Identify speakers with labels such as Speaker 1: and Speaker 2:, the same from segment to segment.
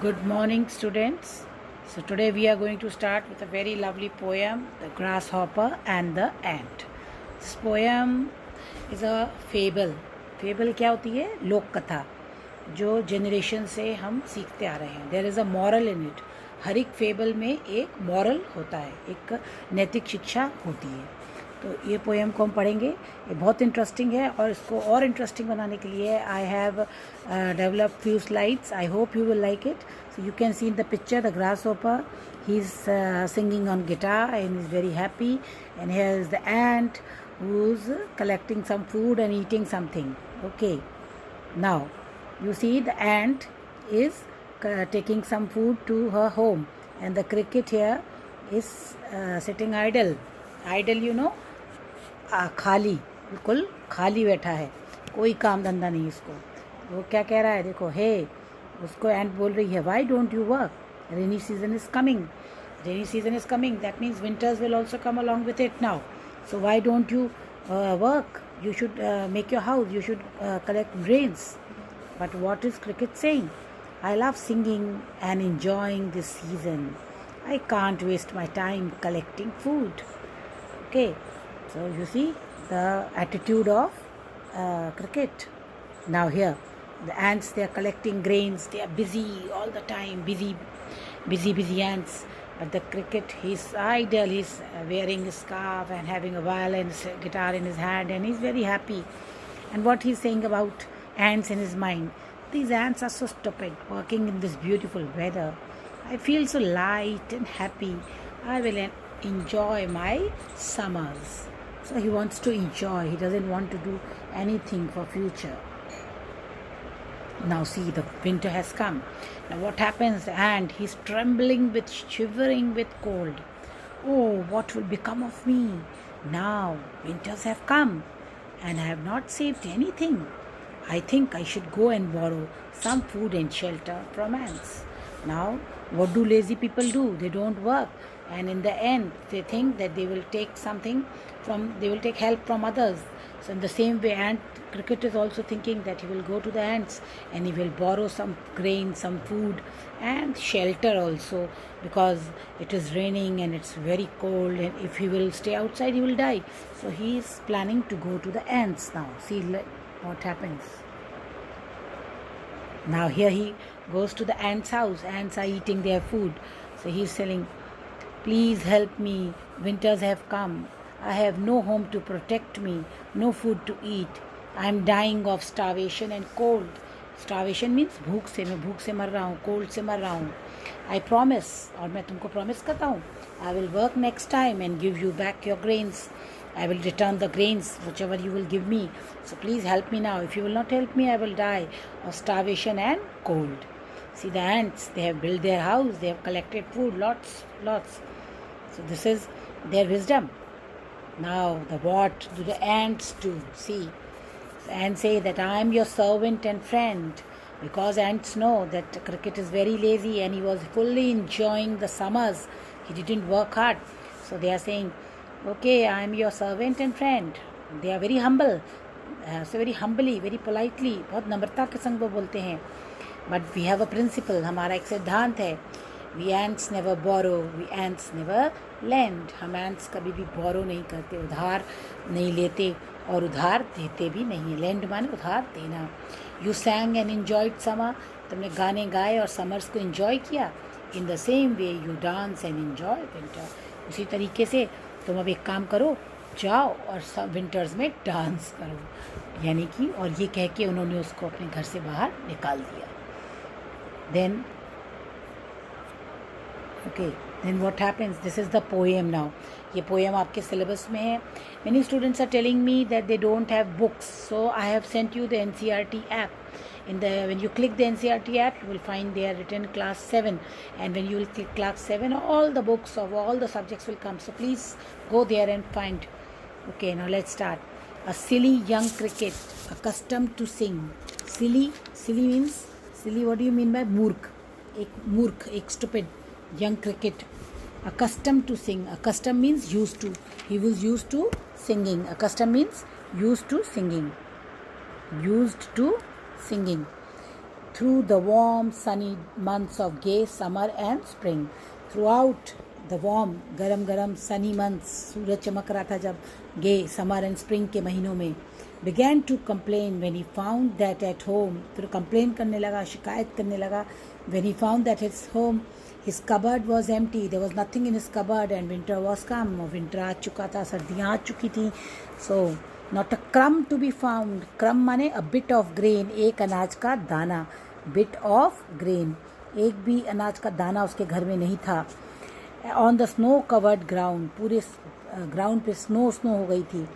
Speaker 1: Good morning, students. So, today we are going to start with a very lovely poem, The Grasshopper and the Ant. This poem is a fable. Fable क्या होती है? लोक कथा जो generation से हम सीखते आ रहे हैं. There is a moral in it. हर एक फेबल में एक मॉरल होता है, एक नैतिक शिक्षा होती है. तो ये पोएम को हम पढ़ेंगे. ये बहुत इंटरेस्टिंग है और इसको और इंटरेस्टिंग बनाने के लिए I have developed few slides. I hope you will like it. So you can see in the picture the grasshopper. He is singing on guitar and is very happy. And here is the ant who's collecting some food and eating something. Okay. Now, you see the ant is taking some food to her home. And the cricket here is sitting idle. Idle, you know, खाली, बिल्कुल खाली बैठा है, कोई काम धंधा नहीं इसको. वो क्या कह रहा है देखो. हे, उसको एंट बोल रही है, why don't you work? Rainy season is coming. Rainy season is coming, that means winters will also come along with it now. So why don't you work? You should make your house, you should collect grains. But what is cricket saying? I love singing and enjoying this season. I can't waste my time collecting food. Okay, so you see the attitude of cricket. Now here, the ants, they are collecting grains, they are busy all the time, busy ants. But the cricket, he's idle, he's wearing a scarf and having a violin, guitar in his hand, and he's very happy. And what he's saying about ants in his mind, these ants are so stupid, working in this beautiful weather. I feel so light and happy. I will enjoy my summers. So he wants to enjoy, he doesn't want to do anything for future. Now see, the winter has come. Now what happens? And he's trembling with, shivering with cold. Oh, what will become of me? Now winters have come and I have not saved anything. I think I should go and borrow some food and shelter from ants. Now what do lazy people do? They don't work, and in the end they think that they will take something from, they will take help from others. So in the same way, cricket is also thinking that he will go to the ants and he will borrow some grain, some food and shelter also, because it is raining and it's very cold, and if he will stay outside he will die. So he is planning to go to the ants now. See what happens. Now here he goes to the ants' house. Ants are eating their food. So he is telling, please help me, winters have come. I have no home to protect me, no food to eat. I am dying of starvation and cold. Starvation means भूख से, मैं भूख से मर रहा हूँ, cold से मर रहा हूँ. I promise, और मैं तुमको promise करता हूँ, I will work next time and give you back your grains. I will return the grains, whichever you will give me. So please help me now. If you will not help me, I will die of starvation and cold. See the ants, they have built their house, they have collected food, lots. So this is their wisdom. Now, what do the ants do? See, the ants say that I am your servant and friend, because ants know that cricket is very lazy and he was fully enjoying the summers. He didn't work hard. So they are saying, okay, I am your servant and friend. They are very humble. So very humbly, very politely, बहुत नम्रता के संग वो बोलते हैं. But we have a principle, हमारा एक सिद्धांत है. We ants never borrow, we ants never lend. हम ants कभी भी borrow नहीं करते, उधार नहीं लेते और उधार देते भी नहीं. lend माने उधार देना. You sang and enjoyed summer, तुमने गाने गाए और summers को enjoy किया. In the same way you dance and enjoy winter. उसी तरीके से तुम अब एक काम करो, जाओ और सब विंटर्स में डांस करो. यानी कि, और ये कह के उन्होंने उसको अपने घर से बाहर निकाल दिया. Then okay, then what happens? This is the poem now. ये poem आपके syllabus में है. Many students are telling me that they don't have books, so I have sent you the NCERT app. When you click the NCERT app, you will find they are written class 7, and when you will click class 7, all the books of all the subjects will come. So please go there and find. Okay, now let's start. A silly young cricket accustomed to sing. Silly means, silly, what do you mean by मूर्ख? एक stupid young cricket, accustomed to sing. Accustomed means used to. He was used to singing. Accustomed means used to singing. through the warm sunny months of gay summer and spring. Throughout the warm गरम गरम sunny months, सूरज चमक रहा था जब gay summer and spring के महीनों में, began to complain when he found that at home, फिर complain करने लगा, शिकायत करने लगा, when he found that his home, his cupboard was empty, there was nothing in his cupboard and winter was come, winter आ चुका था, सर्दियाँ आ चुकी थी. So not a crumb to be found. crumb माने a bit of grain, एक अनाज का दाना, bit of grain, एक भी अनाज का दाना उसके घर में नहीं था. On the snow covered ground, पूरे ग्राउंड पे स्नो हो गई थी.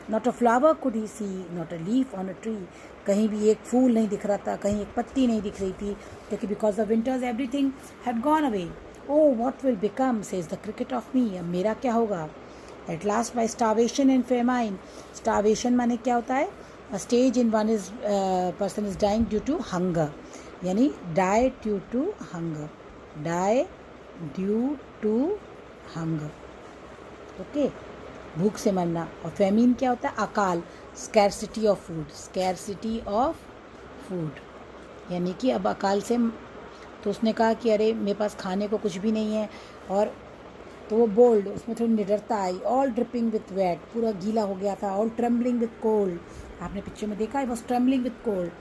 Speaker 1: Not a flower could he see, not a leaf on a tree. कहीं भी एक फूल नहीं दिख रहा था, कहीं एक पत्ती नहीं दिख रही थी, क्योंकि because of winters everything had gone away. Oh, what will become, says the cricket of me. अब मेरा क्या होगा? At last by starvation and famine. Starvation माने क्या होता है? A stage in one is person is dying due to hunger. यानी die due to hunger. Die due to hunger. Okay. भूख से मरना. और famine क्या होता है? अकाल. Scarcity of food. Scarcity of food. यानी कि अब अकाल से, तो उसने कहा कि अरे मेरे पास खाने को कुछ भी नहीं है, और तो वो बोल्ड, उसमें थोड़ी निडरता आई. ऑल ड्रिपिंग विथ वेट, पूरा गीला हो गया था. ऑल ट्रेम्बलिंग विथ कोल्ड, आपने पिक्चर में देखा, I was trembling with cold.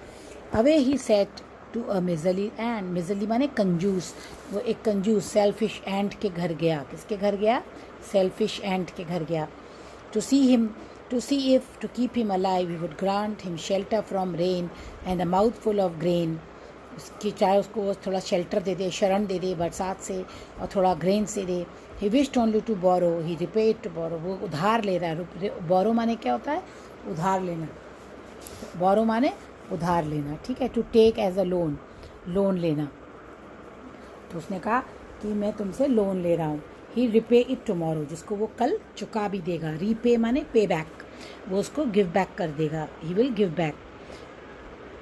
Speaker 1: Away he set to a miserly ant. Miserly माने कंजूस. वो एक कंजूस सेल्फिश एंट के घर गया. किसके घर गया? सेल्फिश एंट के घर गया. To see him, to see if to keep him alive he would grant him shelter from rain and a mouth full of grain. उसकी चाहे उसको वो थोड़ा शेल्टर दे दे, शरण दे दे बरसात से, और थोड़ा ग्रेन से दे. He wished only to borrow, he repaid to borrow. वो उधार ले रहा है. बोरो माने क्या होता है? उधार लेना. बोरो माने उधार लेना, ठीक है. To take as a loan, loan लेना. तो उसने कहा कि मैं तुमसे लोन ले रहा हूँ. ही रिपे इट टुमारो, जिसको वो कल चुका भी देगा. रीपे माने पे बैक, वो उसको गिव बैक कर देगा. He will give back.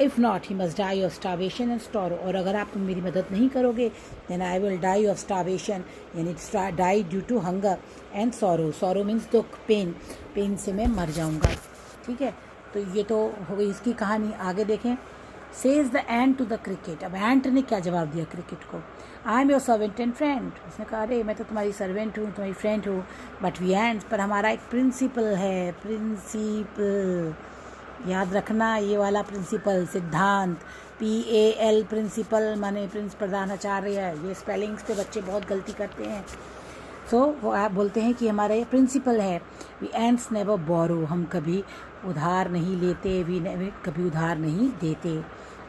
Speaker 1: If not he must die of starvation and sorrow. और अगर आप मेरी मदद नहीं करोगे, then I will die of starvation, यानी die due to hunger and sorrow. Sorrow means दुख, पेन. पेन से मैं मर जाऊंगा, ठीक है. तो ये तो हो गई इसकी कहानी. आगे देखें. Says the ant to the cricket. अब एंट ने क्या जवाब दिया क्रिकेट को? I am your servant and friend. उसने कहा अरे मैं तो तुम्हारी सर्वेंट हूँ, तुम्हारी फ्रेंड हूँ, बट वी एंट्स, पर हमारा एक प्रिंसिपल है. प्रिंसिपल याद रखना, ये वाला प्रिंसिपल, सिद्धांत. PAL प्रिंसिपल माने प्रिंस प्रधानाचार्य है. ये स्पेलिंग्स पे बच्चे बहुत गलती करते हैं. सो वो आप बोलते हैं कि हमारा ये प्रिंसिपल है. वी एंड्स नेवर बोरो, हम कभी उधार नहीं लेते, वी कभी उधार नहीं देते.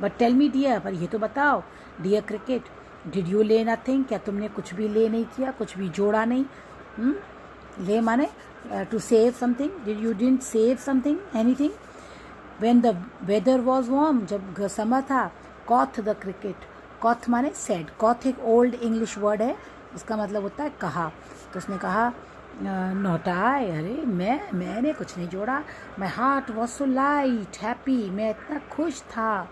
Speaker 1: बट टेल मी डियर, पर ये तो बताओ डियर क्रिकेट, डिड यू ले नथिंग, क्या तुमने कुछ भी ले नहीं किया, कुछ भी जोड़ा नहीं? ले माने to save something. Did you didn't save something, anything? When the weather was warm, जब समर था, कॉथ द क्रिकेट. कॉथ माने सेड. कॉथ एक ओल्ड इंग्लिश वर्ड है, इसका मतलब होता है कहा. तो उसने कहा नॉट आई, अरे मैंने कुछ नहीं जोड़ा. My heart was so light happy, मैं इतना खुश था.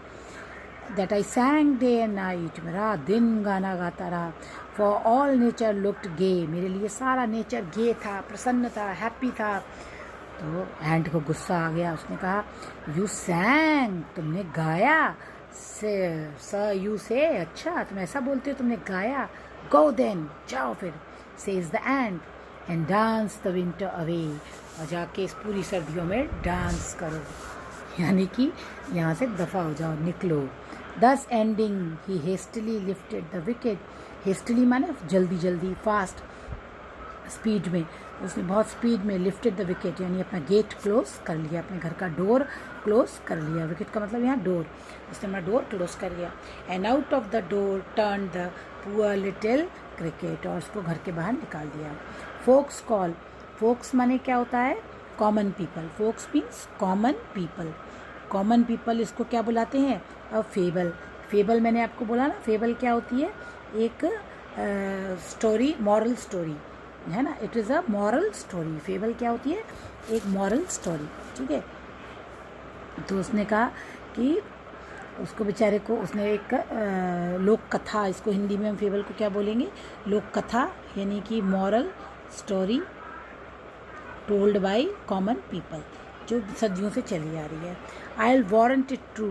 Speaker 1: That I सैंग day and night, मेरा दिन गाना गाता रहा. फॉर ऑल नेचर लुक्ड गे, मेरे लिए सारा नेचर गे था, प्रसन्न था, हैप्पी था. तो एंट को गुस्सा आ गया. उसने कहा यू सैंग, तुमने गाया. सर यू से, अच्छा तुम ऐसा बोलते हो, तुमने गाया. गो देन, जाओ फिर. Says the ant and dance the winter away, और जाके इस पूरी सर्दियों में डांस करो, यानी कि यहाँ से दफ़ा हो जाओ, निकलो. दस ending he hastily lifted the wicket. Hastily माने जल्दी जल्दी, फास्ट, स्पीड में. उसने बहुत स्पीड में लिफ्टेड द विकेट, यानी अपना गेट क्लोज कर लिया, अपने घर का डोर क्लोज कर लिया. विकेट का मतलब यहाँ डोर. उसने अपना डोर क्लोज कर लिया. And out of the door turn the poor little cricket, और उसको घर के बाहर निकाल दिया. Focus call. फोक्स माने क्या होता है? Common people. Folks means common people. Common people इसको क्या बुलाते हैं? अ फेबल. फेबल मैंने आपको बोला ना, फेबल क्या होती है? एक स्टोरी, मॉरल स्टोरी है ना. It is a moral story. Fable क्या होती है? एक मॉरल स्टोरी, ठीक है. तो उसने कहा कि उसको बेचारे को, उसने एक लोक कथा, इसको हिंदी में हम फेबल को क्या बोलेंगे? लोक कथा, यानी कि moral story told by common people, जो सदियों से चली आ रही है. I will warrant it true.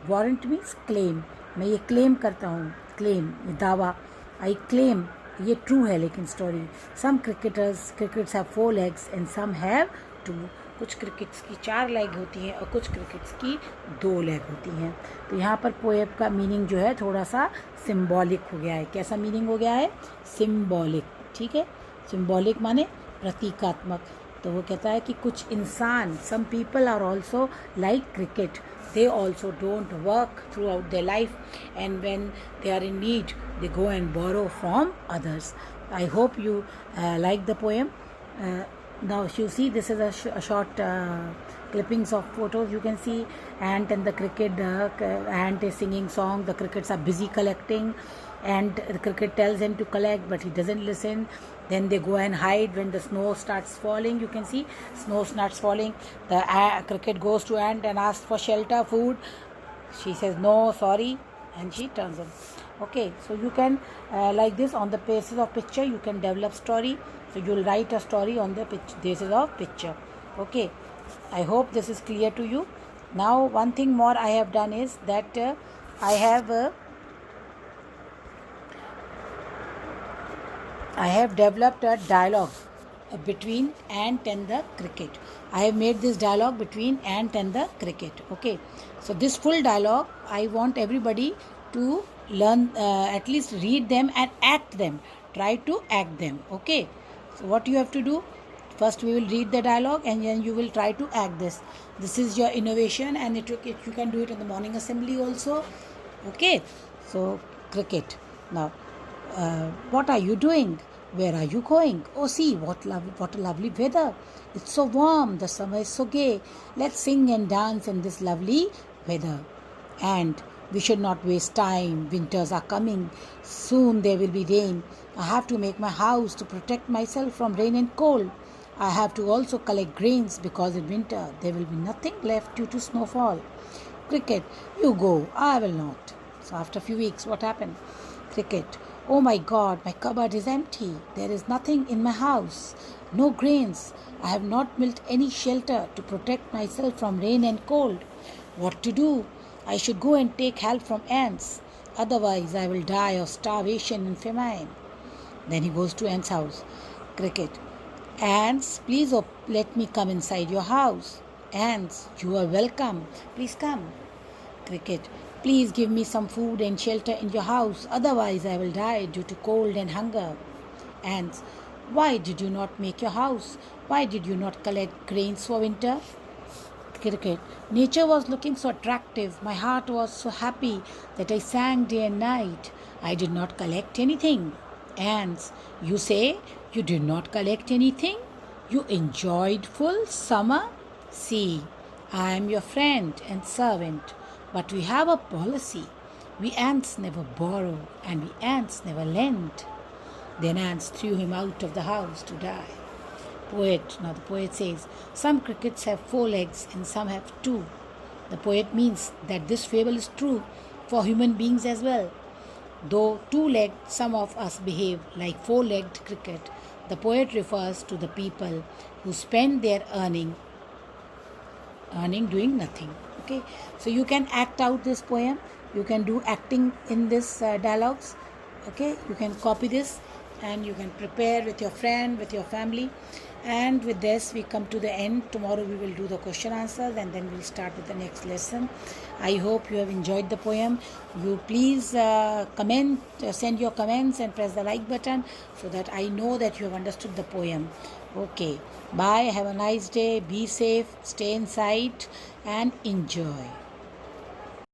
Speaker 1: Warrant means claim. मैं ये क्लेम करता हूँ, क्लेम ये दावा, आई क्लेम ये ट्रू है। लेकिन story, some crickets have 4 legs and some have 2। कुछ क्रिकेट्स की 4 लेग होती हैं और कुछ क्रिकेट्स की 2 लेग होती हैं। तो यहाँ पर पोएम का मीनिंग जो है थोड़ा सा सिम्बॉलिक हो गया है। कैसा मीनिंग हो गया है? सिम्बॉलिक, ठीक है। सिम्बॉलिक माने प्रतीकात्मक। तो वो कहता है कि कुछ इंसान, some people are also like cricket, they also don't work throughout their life, and when they are in need they go and borrow from others. I hope you like the poem. Now you see, this is a short clippings of photos. You can see ant and the cricket. Ant is singing song, the crickets are busy collecting, and the cricket tells him to collect but he doesn't listen. Then they go and hide when the snow starts falling. You can see snow starts falling. The cricket goes to ant and asks for shelter, food. She says no, sorry, and she turns in. Okay, so you can like this, on the basis of picture you can develop story. So you'll write a story on the basis of picture. Okay, I hope this is clear to you. Now one thing more I have done is that I have developed a dialogue between ant and the cricket. I have made this dialogue between ant and the cricket. Okay, so this full dialogue I want everybody to learn, at least read them and act them. Try to act them. Okay, so what you have to do, first we will read the dialogue and then you will try to act this. This is your innovation, and you can do it in the morning assembly also. Okay, so cricket. Now what are you doing? Where are you going? Oh, see, what a lovely weather. It's so warm. The summer is so gay. Let's sing and dance in this lovely weather. And we should not waste time. Winters are coming. Soon there will be rain. I have to make my house to protect myself from rain and cold. I have to also collect grains because in winter there will be nothing left due to snowfall. Cricket, you go. I will not. So after a few weeks, what happened? Cricket, oh my God, my cupboard is empty. There is nothing in my house. No grains. I have not built any shelter to protect myself from rain and cold. What to do? I should go and take help from ants. Otherwise, I will die of starvation and famine. Then he goes to Ant's house. Cricket, ants, please let me come inside your house. Ants, you are welcome. Please come. Cricket, please give me some food and shelter in your house, otherwise I will die due to cold and hunger. Ants, why did you not make your house? Why did you not collect grains for winter? Cricket, nature was looking so attractive. My heart was so happy that I sang day and night. I did not collect anything. Ants, you say you did not collect anything? You enjoyed full summer? See, I am your friend and servant. But we have a policy. We ants never borrow and we ants never lend. Then ants threw him out of the house to die. Poet. Now the poet says, some crickets have 4 legs and some have 2. The poet means that this fable is true for human beings as well. Though 2-legged, some of us behave like 4-legged cricket. The poet refers to the people who spend their earning doing nothing. Okay, so you can act out this poem. You can do acting in this dialogues. Okay, you can copy this and you can prepare with your friend, with your family. And with this we come to the end. Tomorrow we will do the question answers and then we'll start with the next lesson. I hope you have enjoyed the poem. You please comment, send your comments and press the like button so that I know that you have understood the poem. Okay, bye, have a nice day, be safe, stay inside and enjoy.